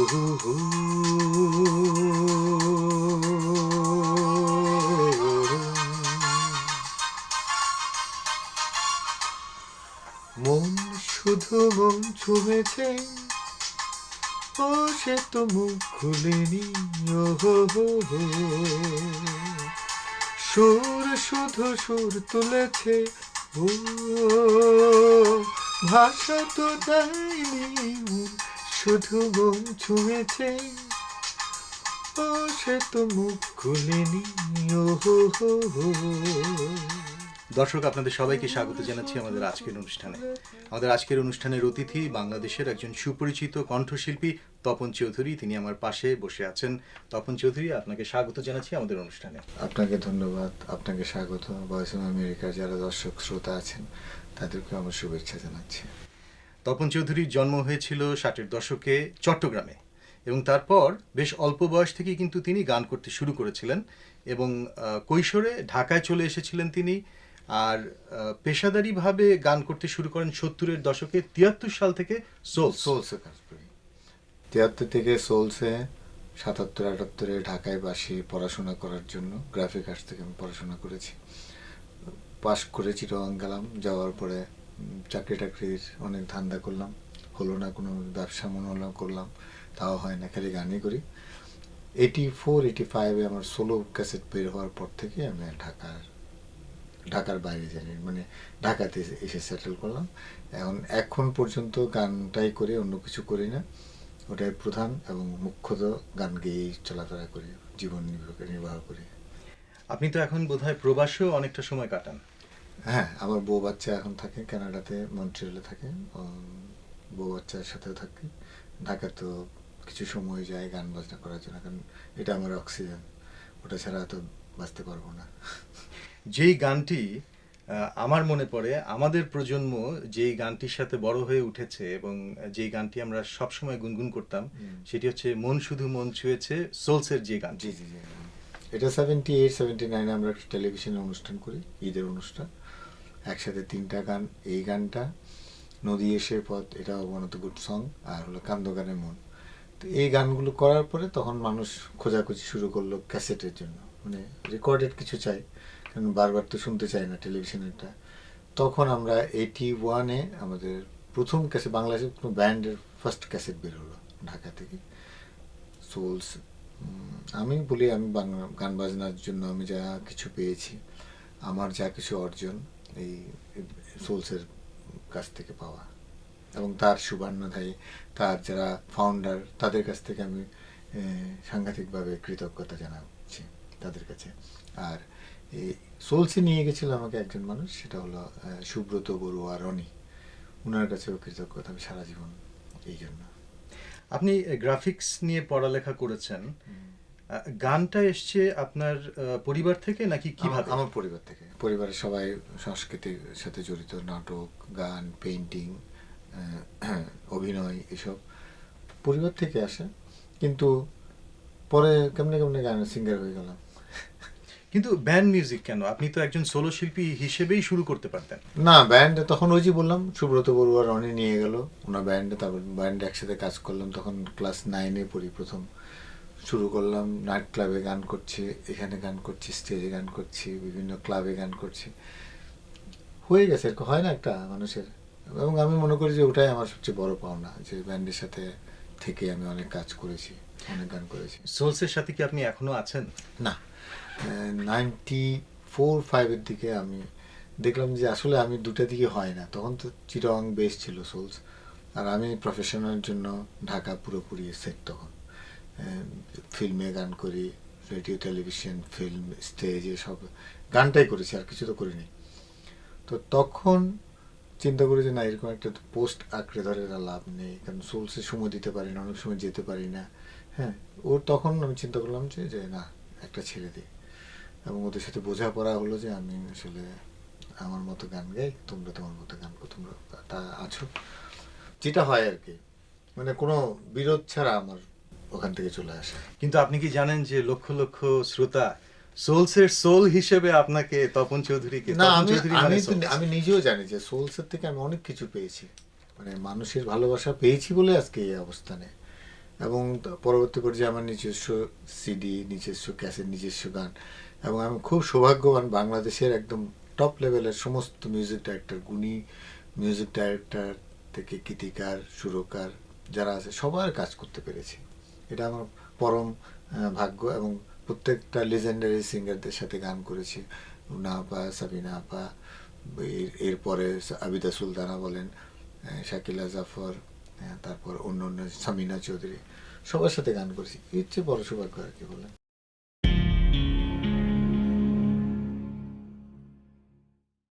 মন শুধু মন ছুঁয়েছে, ও সে তো মুখ খুলেনি। ও হো হো হো। সুর শুধু সুর তুলেছে, ও ভাষা তো যায়নি। মন শুধু মন ছুঁয়েছে, ও সে তো মুখ খুলেনি। ও হো হো হো। দর্শক, আপনাদের সবাইকে স্বাগত জানাচ্ছি আমাদের আজকের অনুষ্ঠানে। আমাদের আজকের অনুষ্ঠানের অতিথি বাংলাদেশের একজন সুপরিচিত কণ্ঠশিল্পী তপন চৌধুরী। তিনি আমার পাশে বসে আছেন। তপন চৌধুরী, আপনাকে স্বাগত জানাচ্ছি আমাদের অনুষ্ঠানে। আপনাকে ধন্যবাদ, আপনাকে স্বাগত। ভয়েস অফ আমেরিকার যারা দর্শক শ্রোতা আছেন তাদেরকে আমার শুভেচ্ছা জানাচ্ছি। তপন চৌধুরীর জন্ম হয়েছিল 60-এর দশকে চট্টগ্রামে, এবং তারপর বেশ অল্প বয়স থেকেই কিন্তু তিনি গান করতে শুরু করেছিলেন, এবং কৈশোরে ঢাকায় চলে এসেছিলেন তিনি। আর পেশাদারিভাবে গান করতে শুরু করেন 70-এর দশকে। 73 সাল থেকে সোলসে কাজ করি। 73 থেকে সোলসে, 77-78-এ ঢাকায় বাসি পড়াশোনা করার জন্য। গ্রাফিক আর্টস থেকে আমি পড়াশোনা করেছি, পাশ করে চিটাগাং গেলাম। যাওয়ার পরে চাকরি টাকরির অনেক ধান্দা করলাম, হলো না। কোনো ব্যবসা মনে হলো করলাম, তাও হয় না, খালি গানই করি। 84-85-এ আমার সোলো ক্যাসেট বের হওয়ার পর থেকে আমি ঢাকার বাইরে জানি, মানে ঢাকাতে এসে সেটেল করলাম। এখন পর্যন্ত গানটাই করি, অন্য কিছু করি না। ওটাই প্রধান, এবং মুখ্যত গান গেয়েই চলাফেরা করি, জীবন নির্বাহ করি। আপনি তো এখন বোধহয় প্রবাসেও অনেকটা সময় কাটান। হ্যাঁ, আমার বউ বাচ্চা এখন থাকে কানাডাতে, মন্ট্রিয়ালে থাকে। বউ বাচ্চার সাথেও থাকি। ঢাকা তো কিছু সময় যায় গান বাজনা করার জন্য, কারণ এটা আমার অক্সিজেন, ওটা ছাড়া তো বাঁচতে পারবো না। যেই গানটি আমার মনে পড়ে, আমাদের প্রজন্ম যেই গানটির সাথে বড় হয়ে উঠেছে এবং যেই গানটি আমরা সবসময় গুনগুন করতাম, সেটি হচ্ছে মন শুধু মন ছুঁয়েছে, সোলসের যে গান। জি জি জি। এটা 78-79-এ আমরা একটা টেলিভিশনে অনুষ্ঠান করি, ঈদের অনুষ্ঠান। একসাথে 3টা গান, এই গানটা, নদী এসে পথ, এটা one of the good song, আর হলো কান্দ গানে মন। তো এই গানগুলো করার পরে তখন মানুষ খোঁজাখুঁজি শুরু করলো ক্যাসেটের জন্য, মানে রেকর্ডেড কিছু চাই, কারণ বারবার তো শুনতে চাই না টেলিভিশনেরটা। তখন আমরা 81-এ আমাদের প্রথম ক্যাসেট, বাংলাদেশের কোনো ব্যান্ডের ফার্স্ট ক্যাসেট বের হলো ঢাকা থেকে, সোলস। আমি বলি, আমি গান বাজনার জন্য আমি যা কিছু পেয়েছি, আমার যা কিছু অর্জন এই সোলসের কাছ থেকে পাওয়া, এবং তার সুবর্ণধারী, তার যারা ফাউন্ডার, তাদের কাছ থেকে আমি সাংঘাতিকভাবে কৃতজ্ঞতা জানাচ্ছি তাদের কাছে। আর এই সোলসে নিয়ে গেছিল আমাকে একজন মানুষ, সেটা হলো সুব্রত বড়ুয়া রনি। ওনার কাছেও কৃতজ্ঞতা আমি সারা জীবন এই জন্য। আপনি গ্রাফিক্স নিয়ে পড়ালেখা করেছেন। গানটা এসছে আপনার পরিবার থেকে নাকি কিভাবে? আমার পরিবার থেকে। পরিবারের সবাই সংস্কৃতির সাথে জড়িত, নাটক, গান, পেইন্টিং, অভিনয়, এসব পরিবার থেকে আসে। কিন্তু পরে কেমনে কেমনে গানের সিঙ্গার হয়ে গেলাম। কিন্তু ব্যান্ড মিউজিক কেন? আপনি তো একজন সোলো শিল্পী হিসেবেই শুরু করতে পারতেন। না, ব্যান্ডে তখন ওই যে বললাম, সুব্রত বড়ুয়া রনি নিয়ে গেল ওনার ব্যান্ডে, তারপর ব্যান্ডে একসাথে কাজ করলাম। তখন ক্লাস 9-এ পড়ি, প্রথম শুরু করলাম। নাইট ক্লাবে গান করছি, এখানে গান করছি, স্টেজে গান করছি, বিভিন্ন ক্লাবে গান করছি। হয়ে গেছে, এরকম হয় না একটা মানুষের। এবং আমি মনে করি যে ওটাই আমার সবচেয়ে বড় পাওনা, যে ব্যান্ডের সাথে থেকে আমি অনেক কাজ করেছি, অনেক গান করেছি। সোলসের সাথে কি আপনি এখনো আছেন? না, 94-95-এর দিকে আমি দেখলাম যে আসলে আমি দুটা দিকে হয় না। তখন তো চিটাগাং বেস ছিল সোলস, আর আমি প্রফেশনের জন্য ঢাকা পুরোপুরি সেট। তখন ফিল্মে গান করি, রেডিও, টেলিভিশন, ফিল্ম, স্টেজে সব গানটাই করেছি, আর কিছু তো করিনি। তো তখন চিন্তা করি যে না, এরকম একটা পোস্ট আঁকড়ে ধরে লাভ নেই, কারণ সোলসে সময় দিতে পারি না, অনেক সময় যেতে পারি না। হ্যাঁ, তখন আমি চিন্তা করলাম যে না, একটা ছেড়ে দিই। এবং ওদের সাথে বোঝাপড়া হলো যে আমি আসলে আমার মতো গান গাই, তোমরা তোমার মতো গান করো, তোমরা তা আছো, যেটা হয় আর কি, মানে কোনো বিরোধ ছাড়া আমার ওখান থেকে চলে আসে। কিন্তু আপনি কি জানেন যে লক্ষ লক্ষ শ্রোতা সোলসের সোল হিসেবে আপনাকে, তপন চৌধুরীকে, না, তপন চৌধুরী মানে সোলস। আমি নিজেও জানি যে সোলসের থেকে আমি অনেক কিছু পেয়েছি, মানে মানুষের ভালোবাসা পেয়েছি বলে আজকে এই অবস্থানে। এবং পরবর্তী পর্যায়ে আমার নিজস্ব সিডি, নিজস্ব ক্যাসেট, নিজস্ব গান, এবং আমি খুব সৌভাগ্যবান বাংলাদেশের একদম টপ লেভেলের সমস্ত মিউজিক ডাইরেক্টর, গুণী মিউজিক ডাইরেক্টর থেকে গীতিকার, সুরকার যারা আছে সবার কাজ করতে পেরেছি। এটা আমার পরম ভাগ্য। এবং প্রত্যেকটা লেজেন্ডারি সিঙ্গারদের সাথে গান করেছি, রুনা আপা, সাবিনা আপা, এরপরে আবিদা সুলতানা বলেন, শাকিলা জাফর, তারপর অন্য অন্য সামিনা চৌধুরী, সবার সাথে গান করেছি। এর চেয়ে বড় সৌভাগ্য আর কি বলেন।